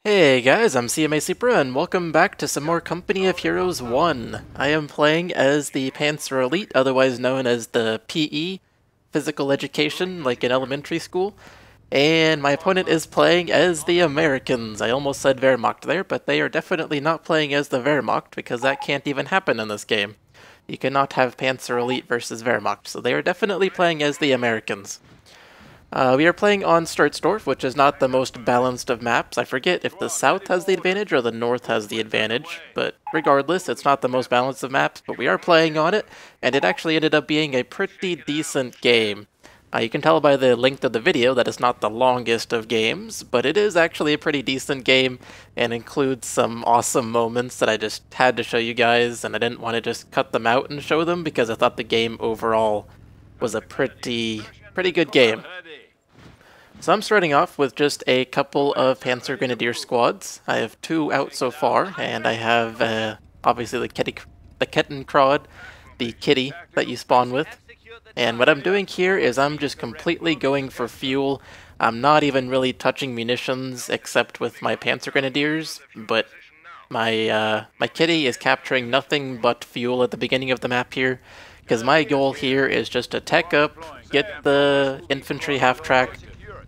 Hey guys, I'm CMA Supra and welcome back to some more Company of Heroes 1. I am playing as the Panzer Elite, otherwise known as the PE, Physical Education, like in elementary school. And my opponent is playing as the Americans. I almost said Wehrmacht there, but they are definitely not playing as the Wehrmacht because that can't even happen in this game. You cannot have Panzer Elite versus Wehrmacht, so they are definitely playing as the Americans. We are playing on Sturzdorf, which is not the most balanced of maps. I forget if the south has the advantage or the north has the advantage, but regardless, it's not the most balanced of maps, but we are playing on it, and it actually ended up being a pretty decent game. You can tell by the length of the video that it's not the longest of games, but it is actually a pretty decent game, and includes some awesome moments that I just had to show you guys, and I didn't want to just cut them out and show them, because I thought the game overall was a pretty good game. So I'm starting off with just a couple of Panzer Grenadier squads. I have two out so far, and I have obviously the Kettenkrad, the kitty that you spawn with. And what I'm doing here is I'm just completely going for fuel. I'm not even really touching munitions except with my Panzer Grenadiers, but my kitty is capturing nothing but fuel at the beginning of the map here, because my goal here is just to tech up, get the infantry half-track,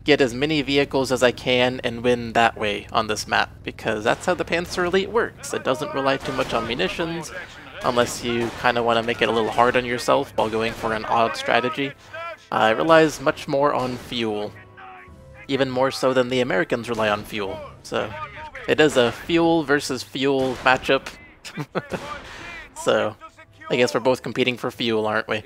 get as many vehicles as I can, and win that way on this map, because that's how the Panzer Elite works. It doesn't rely too much on munitions, unless you kind of want to make it a little hard on yourself while going for an odd strategy. It relies much more on fuel, even more so than the Americans rely on fuel. So it is a fuel versus fuel matchup. So I guess we're both competing for fuel, aren't we?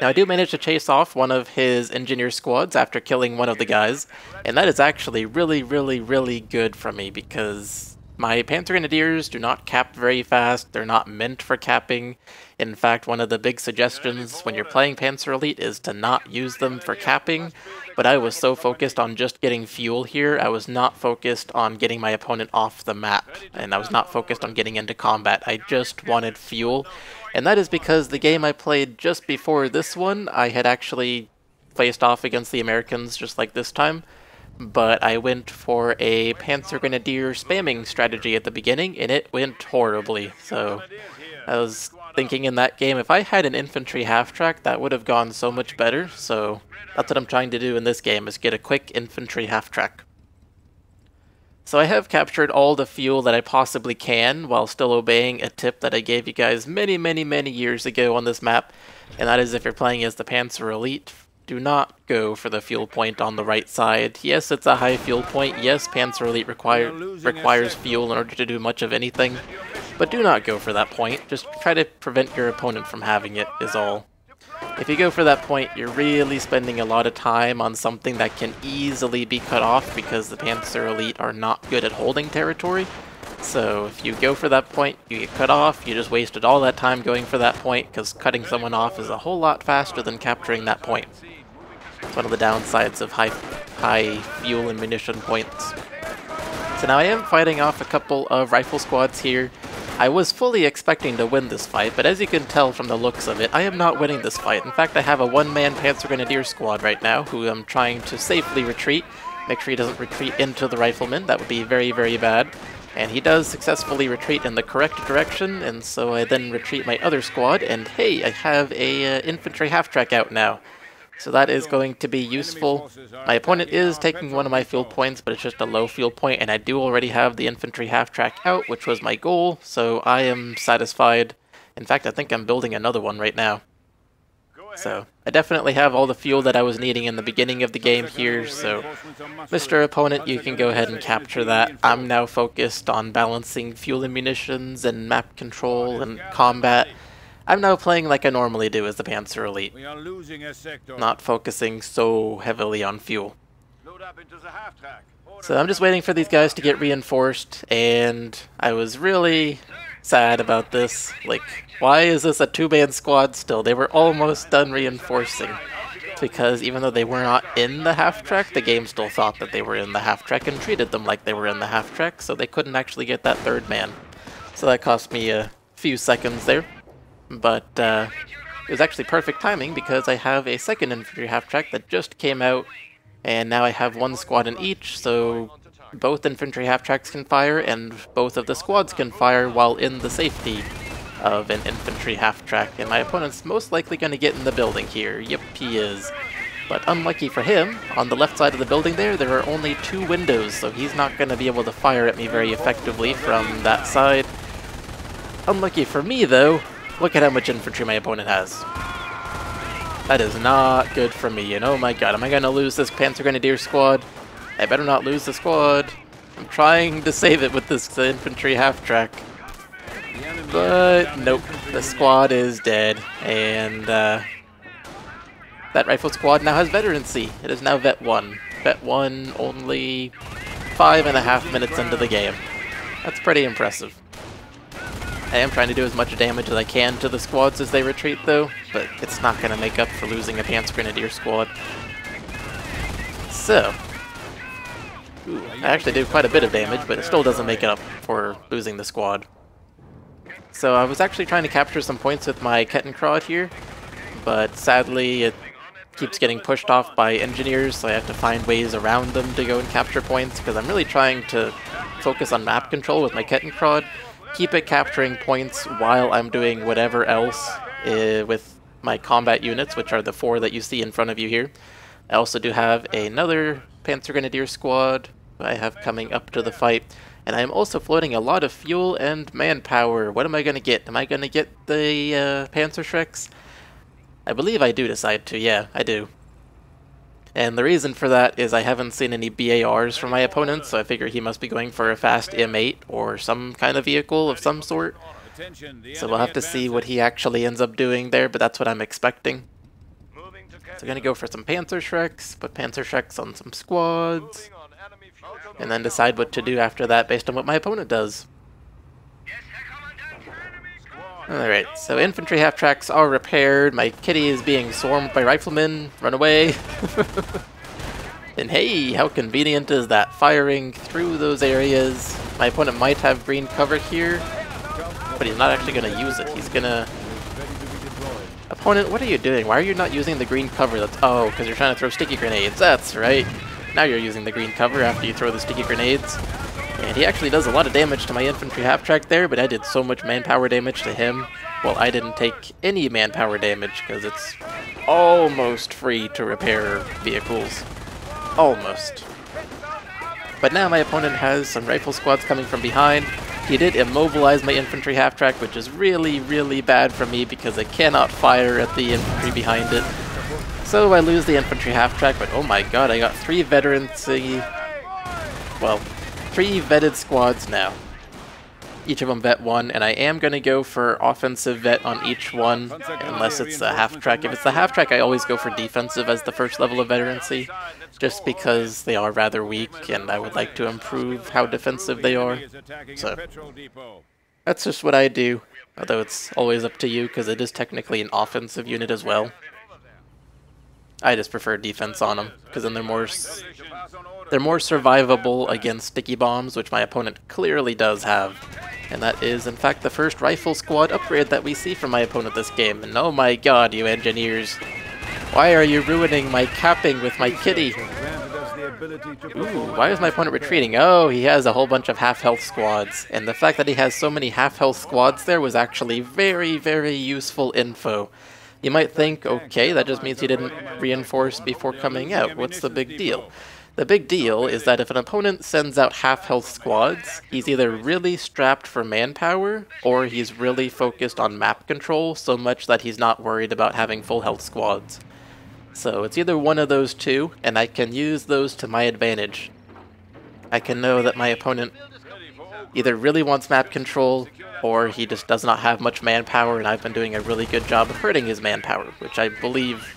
Now, I do manage to chase off one of his engineer squads after killing one of the guys, and that is actually really good for me, because my Panzer Grenadiers do not cap very fast. They're not meant for capping. In fact, one of the big suggestions when you're playing Panzer Elite is to not use them for capping, but I was so focused on just getting fuel here, I was not focused on getting my opponent off the map, and I was not focused on getting into combat. I just wanted fuel, and that is because the game I played just before this one, I had actually faced off against the Americans just like this time, but I went for a Panzer Grenadier spamming strategy at the beginning, and it went horribly. So I was thinking in that game, if I had an infantry half-track, that would have gone so much better. So that's what I'm trying to do in this game, is get a quick infantry half-track. So I have captured all the fuel that I possibly can while still obeying a tip that I gave you guys many years ago on this map, and that is if you're playing as the Panzer Elite, do not go for the fuel point on the right side. Yes, it's a high fuel point. Yes, Panzer Elite requires fuel in order to do much of anything, but do not go for that point. Just try to prevent your opponent from having it, is all. If you go for that point, you're really spending a lot of time on something that can easily be cut off, because the Panzer Elite are not good at holding territory. So if you go for that point, you get cut off, you just wasted all that time going for that point, because cutting someone off is a whole lot faster than capturing that point. It's one of the downsides of high fuel and munition points. So now I am fighting off a couple of rifle squads here. I was fully expecting to win this fight, but as you can tell from the looks of it, I am not winning this fight. In fact, I have a one-man Panzer Grenadier squad right now, who I'm trying to safely retreat. Make sure he doesn't retreat into the rifleman. That would be very bad. And he does successfully retreat in the correct direction, and so I then retreat my other squad, and hey, I have a infantry half-track out now. So that is going to be useful. My opponent is taking one of my fuel points, but it's just a low fuel point, and I do already have the infantry half-track out, which was my goal, so I am satisfied. In fact, I think I'm building another one right now. So I definitely have all the fuel that I was needing in the beginning of the game here, so Mr. Opponent, you can go ahead and capture that. I'm now focused on balancing fuel and munitions and map control and combat. I'm now playing like I normally do as the Panzer Elite, not focusing so heavily on fuel. So I'm just waiting for these guys to get reinforced, and I was really sad about this. Like, why is this a two-man squad still? They were almost done reinforcing. It's because even though they were not in the half-track, the game still thought that they were in the half-track and treated them like they were in the half-track, so they couldn't actually get that third man. So that cost me a few seconds there. But it was actually perfect timing, because I have a second infantry half-track that just came out, and now I have one squad in each, so both infantry half-tracks can fire, and both of the squads can fire while in the safety of an infantry half-track, and my opponent's most likely going to get in the building here. Yep, he is. But unlucky for him, on the left side of the building there are only 2 windows, so he's not going to be able to fire at me very effectively from that side. Unlucky for me, though, look at how much infantry my opponent has. That is not good for me, and oh my god, am I going to lose this Panzer Grenadier squad? I better not lose the squad. I'm trying to save it with this infantry half-track. But nope, the squad is dead, and that rifle squad now has veterancy. It is now Vet 1. Vet 1 only 5.5 minutes into the game. That's pretty impressive. I am trying to do as much damage as I can to the squads as they retreat though, but it's not going to make up for losing a Panzer Grenadier squad. So, I actually did quite a bit of damage, but it still doesn't make up for losing the squad. So I was actually trying to capture some points with my Kettenkrad here, but sadly it keeps getting pushed off by engineers, so I have to find ways around them to go and capture points, because I'm really trying to focus on map control with my Kettenkrad, keep it capturing points while I'm doing whatever else with my combat units, which are the 4 that you see in front of you here. I also do have another Panzer Grenadier squad I have coming up to the fight, and I'm also floating a lot of fuel and manpower. What am I going to get? Am I going to get the Panzer Shreks? I believe I do decide to, yeah, I do. And the reason for that is I haven't seen any BARs from my opponent, so I figure he must be going for a fast M8 or some kind of vehicle of some sort. So we'll have to see what he actually ends up doing there, but that's what I'm expecting. So I'm going to go for some Panzer Shreks, put Panzer Shreks on some squads, and then decide what to do after that based on what my opponent does. Alright, so infantry half-tracks are repaired, my kitty is being swarmed by riflemen, run away. And hey, how convenient is that, firing through those areas. My opponent might have green cover here, but he's not actually going to use it. He's going to... Opponent, what are you doing? Why are you not using the green cover? That's... Oh, because you're trying to throw sticky grenades, that's right. Now you're using the green cover after you throw the sticky grenades. And he actually does a lot of damage to my infantry half-track there, but I did so much manpower damage to him. Well, I didn't take any manpower damage, because it's almost free to repair vehicles. Almost. But now my opponent has some rifle squads coming from behind. He did immobilize my infantry half-track, which is really, really bad for me, because I cannot fire at the infantry behind it. So I lose the infantry half-track, but oh my god, I got 3 veterancy... Well... 3 vetted squads now. Each of them vet 1, and I am going to go for offensive vet on each one, unless it's a half-track. If it's the half-track, I always go for defensive as the first level of veterancy, just because they are rather weak, and I would like to improve how defensive they are. So, that's just what I do, although it's always up to you, because it is technically an offensive unit as well. I just prefer defense on them, because then they're more survivable against sticky bombs, which my opponent clearly does have. And that is, in fact, the first rifle squad upgrade that we see from my opponent this game. And oh my god, you engineers. Why are you ruining my capping with my kitty? Ooh, why is my opponent retreating? Oh, he has a whole bunch of half-health squads. And the fact that he has so many half-health squads there was actually very, very useful info. You might think, okay, that just means he didn't reinforce before coming out. What's the big deal? The big deal is that if an opponent sends out half-health squads, he's either really strapped for manpower, or he's really focused on map control so much that he's not worried about having full health squads. So it's either one of those two, and I can use those to my advantage. I can know that my opponent either really wants map control, or he just does not have much manpower, and I've been doing a really good job of hurting his manpower, which I believe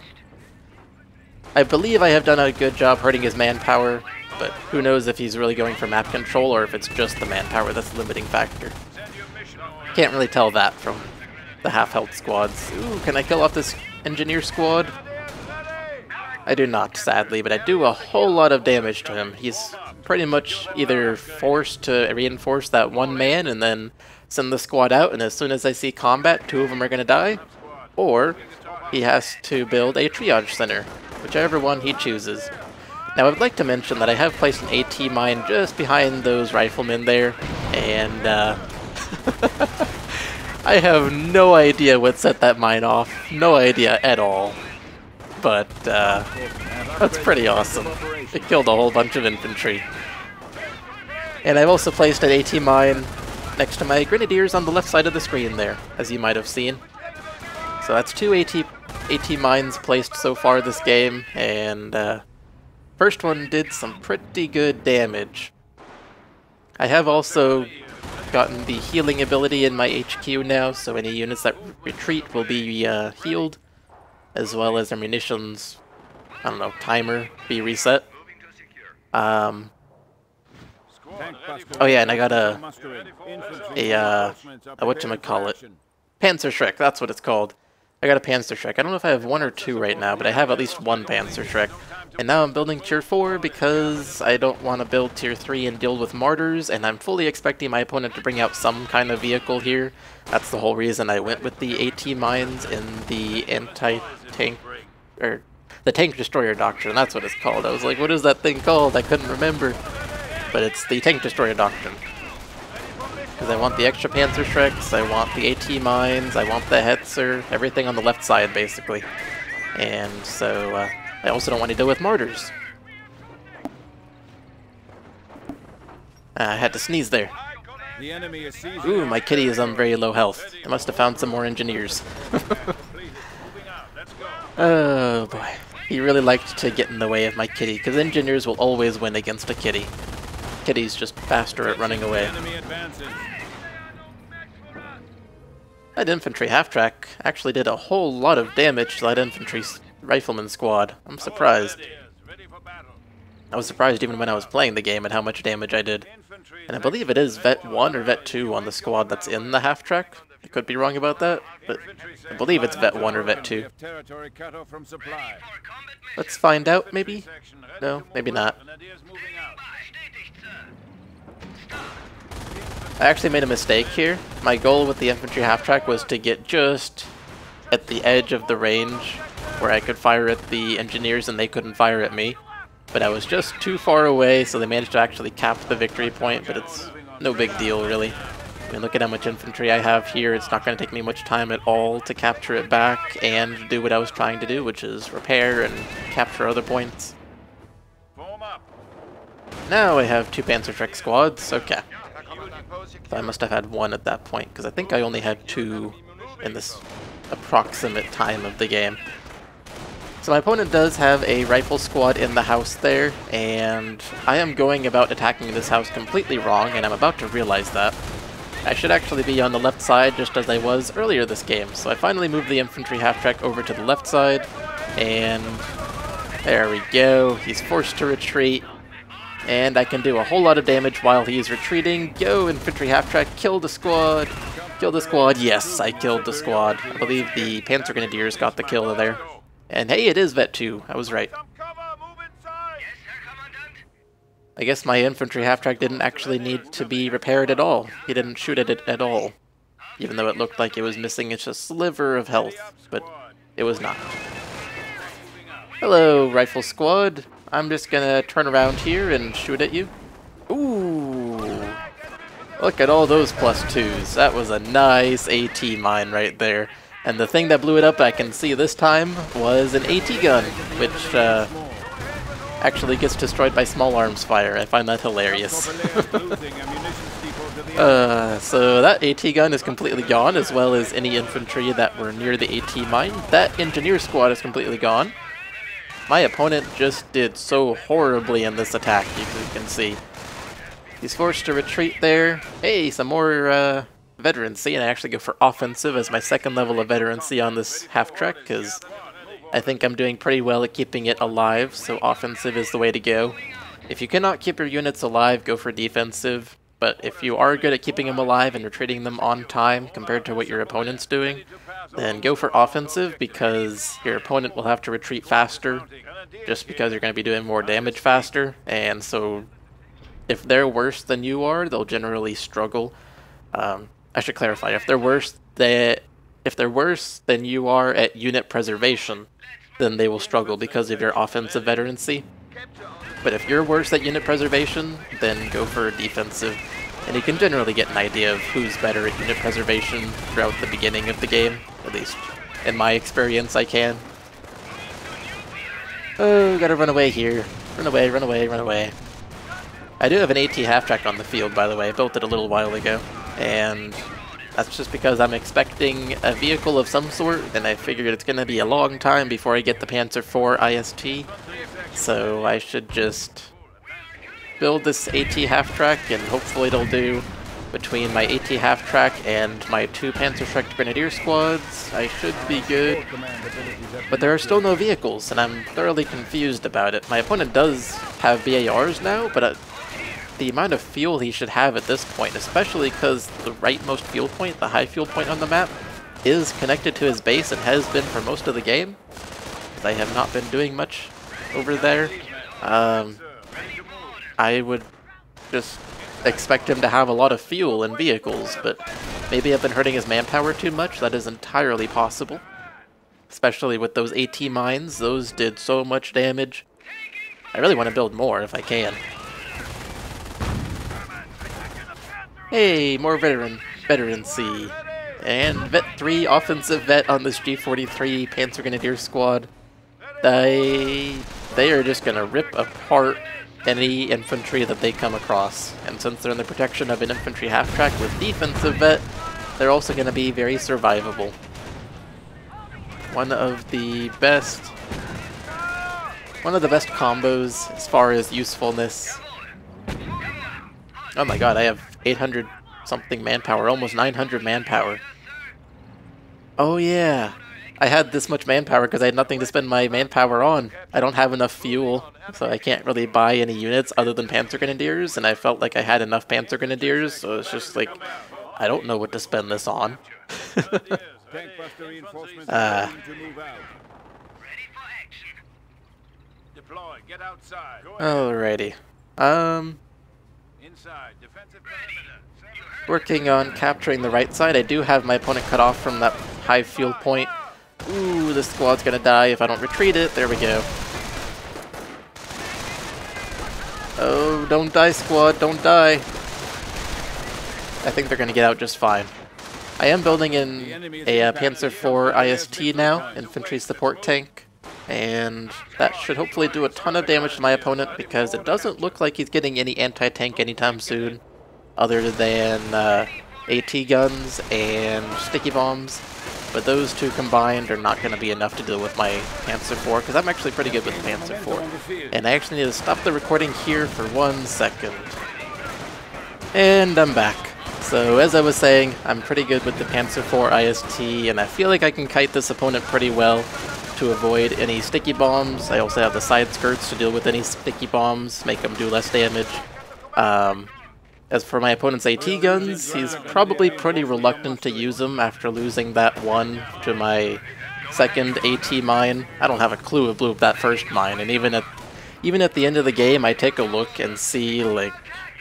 I have done a good job hurting his manpower, but who knows if he's really going for map control or if it's just the manpower that's the limiting factor. Can't really tell that from the half-health squads. Ooh, can I kill off this engineer squad? I do not, sadly, but I do a whole lot of damage to him. He's pretty much either forced to reinforce that one man and then send the squad out, and as soon as I see combat, 2 of them are going to die, or he has to build a triage center, whichever one he chooses. Now, I would like to mention that I have placed an AT mine just behind those riflemen there, and I have no idea what set that mine off. No idea at all. But that's pretty awesome. It killed a whole bunch of infantry. And I've also placed an AT mine next to my grenadiers on the left side of the screen there, as you might have seen. So that's 2 AT mines placed so far this game, and first one did some pretty good damage. I have also gotten the healing ability in my HQ now, so any units that retreat will be healed, as well as their munitions, I don't know, timer be reset. Oh yeah, and I got a whatchamacallit, Panzerschreck, that's what it's called. I got a Panzerschreck. I don't know if I have 1 or 2 right now, but I have at least 1 Panzerschreck. And now I'm building tier 4 because I don't want to build tier 3 and deal with mortars, and I'm fully expecting my opponent to bring out some kind of vehicle here. That's the whole reason I went with the AT mines in the anti-tank, or the tank destroyer doctrine, that's what it's called. I was like, what is that thing called? I couldn't remember. But it's the tank destroyer doctrine. Because I want the extra Panzerschrecks, I want the AT mines, I want the Hetzer, everything on the left side basically. And so I also don't want to deal with mortars. I had to sneeze there. Ooh, my kitty is on very low health. I must have found some more engineers. Oh boy. He really liked to get in the way of my kitty, because engineers will always win against a kitty. Kitty's just faster at running away. That infantry half-track actually did a whole lot of damage to that infantry rifleman squad. I'm surprised. I was surprised even when I was playing the game at how much damage I did. And I believe it is Vet 1 or Vet 2 on the squad that's in the half-track. I could be wrong about that, but I believe it's Vet 1 or Vet 2. Let's find out, maybe? No, maybe not. I actually made a mistake here. My goal with the infantry half-track was to get just at the edge of the range where I could fire at the engineers and they couldn't fire at me. But I was just too far away, so they managed to actually cap the victory point, but it's no big deal, really. I mean, look at how much infantry I have here. It's not going to take me much time at all to capture it back and do what I was trying to do, which is repair and capture other points. Now I have 2 Panzerschreck squads. Okay. So I must have had 1 at that point, because I think I only had 2 in this approximate time of the game. So my opponent does have a rifle squad in the house there, and I am going about attacking this house completely wrong, and I'm about to realize that. I should actually be on the left side just as I was earlier this game, so I finally moved the infantry half-track over to the left side, and there we go. He's forced to retreat. And I can do a whole lot of damage while he's retreating. Go, infantry half-track, kill the squad. Kill the squad. Yes, I killed the squad. I believe the Panzer Grenadiers got the kill there. And hey, it is Vet 2. I was right. I guess my infantry half-track didn't actually need to be repaired at all. He didn't shoot at it at all. Even though it looked like it was missing just a sliver of health. But it was not. Hello, rifle squad. I'm just gonna turn around here and shoot at you. Ooh! Look at all those +2s. That was a nice AT mine right there. And the thing that blew it up, I can see this time, was an AT gun, which actually gets destroyed by small arms fire. I find that hilarious. So that AT gun is completely gone, as well as any infantry that were near the AT mine. That engineer squad is completely gone. My opponent just did so horribly in this attack, you can see. He's forced to retreat there. Hey, some more veterancy, and I actually go for offensive as my second level of veterancy on this half-track, because I think I'm doing pretty well at keeping it alive, so offensive is the way to go. If you cannot keep your units alive, go for defensive, but if you are good at keeping them alive and retreating them on time compared to what your opponent's doing, then go for offensive, because your opponent will have to retreat faster just because you're going to be doing more damage faster, and so if they're worse than you are, they'll generally struggle. I should clarify, if they're worse than you are at unit preservation, then they will struggle because of your offensive veterancy. But if you're worse at unit preservation, then go for defensive. And you can generally get an idea of who's better at unit preservation throughout the beginning of the game. At least, in my experience, I can. Oh, gotta run away here. Run away, run away, run away. I do have an AT half-track on the field, by the way. I built it a little while ago. And that's just because I'm expecting a vehicle of some sort, and I figured it's gonna be a long time before I get the Panzer IV IST. So I should just build this AT half-track, and hopefully it'll do between my AT half-track and my 2 Panzerschreck Grenadier squads. I should be good. But there are still no vehicles, and I'm thoroughly confused about it. My opponent does have BARs now, but the amount of fuel he should have at this point, especially because the rightmost fuel point, the high fuel point on the map, is connected to his base and has been for most of the game. I have not been doing much over there. I would just expect him to have a lot of fuel and vehicles, but maybe I've been hurting his manpower too much. That is entirely possible. Especially with those AT mines, those did so much damage. I really want to build more if I can. Hey, more veterancy. And Vet 3 offensive vet on this G43 Panzer Grenadier squad. They are just gonna rip apart any infantry that they come across. And since they're in the protection of an infantry half-track with defensive vet, they're also gonna be very survivable. One of the best combos as far as usefulness. Oh my god, I have 800 something manpower, almost 900 manpower. Oh yeah, I had this much manpower because I had nothing to spend my manpower on. I don't have enough fuel, so I can't really buy any units other than Panzer Grenadiers, and I felt like I had enough Panzer Grenadiers, so it's just like, I don't know what to spend this on. Alrighty. Working on capturing the right side. I do have my opponent cut off from that high fuel point. Ooh, this squad's gonna die if I don't retreat it. There we go. Oh, don't die, squad, don't die. I think they're gonna get out just fine. I am building in a Panzer IV IST now, infantry support tank. And that should hopefully do a ton of damage to my opponent because it doesn't look like he's getting any anti-tank anytime soon other than AT guns and sticky bombs. But those two combined are not going to be enough to deal with my Panzer IV because I'm actually pretty good with the Panzer IV. And I actually need to stop the recording here for 1 second. And I'm back. So as I was saying, I'm pretty good with the Panzer IV IST and I feel like I can kite this opponent pretty well to avoid any sticky bombs. I also have the side skirts to deal with any sticky bombs, make them do less damage. As for my opponent's AT guns, he's probably pretty reluctant to use them after losing that one to my second AT mine. I don't have a clue who blew up that first mine, and even at the end of the game I take a look and see, like,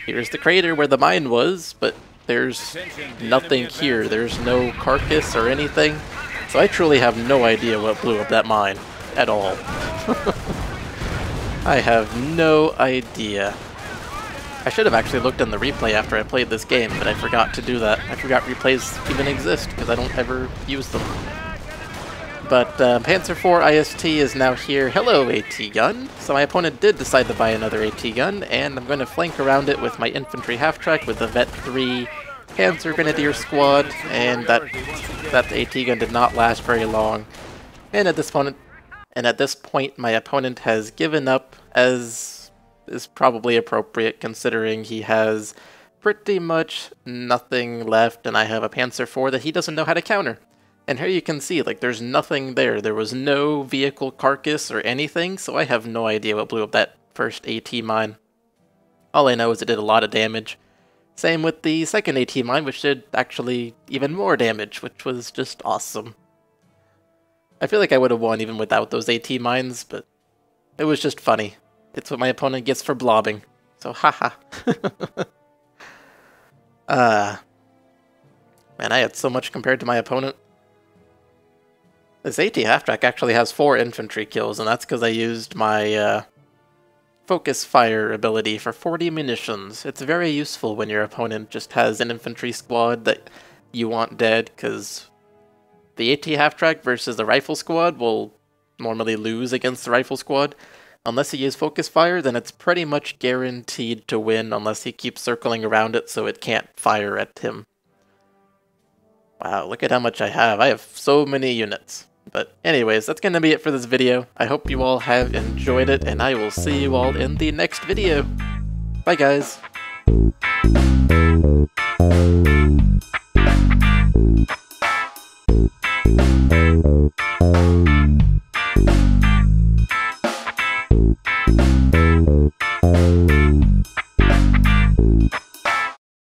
here's the crater where the mine was, but there's nothing here. There's no carcass or anything. So I truly have no idea what blew up that mine at all. I have no idea. I should have actually looked in the replay after I played this game, but I forgot to do that. I forgot replays even exist because I don't ever use them. But Panzer IV IST is now here. Hello, AT gun! So my opponent did decide to buy another AT gun, and I'm going to flank around it with my infantry half-track with the Vet 3 Panzer Grenadier squad, and that AT gun did not last very long. And at this point, my opponent has given up, as is probably appropriate considering he has pretty much nothing left, and I have a Panzer IV that he doesn't know how to counter. And here you can see, like, there's nothing there. There was no vehicle carcass or anything, so I have no idea what blew up that first AT mine. All I know is it did a lot of damage. Same with the second AT mine, which did actually even more damage, which was just awesome. I feel like I would have won even without those AT mines, but it was just funny. It's what my opponent gets for blobbing. So, haha. Man, I had so much compared to my opponent. This AT half-track actually has 4 infantry kills, and that's because I used my focus fire ability for 40 munitions. It's very useful when your opponent just has an infantry squad that you want dead, because the AT half-track versus the rifle squad will normally lose against the rifle squad. Unless he uses focus fire, then it's pretty much guaranteed to win unless he keeps circling around it so it can't fire at him. Wow, look at how much I have. I have so many units. But anyways, that's going to be it for this video. I hope you all have enjoyed it, and I will see you all in the next video. Bye, guys.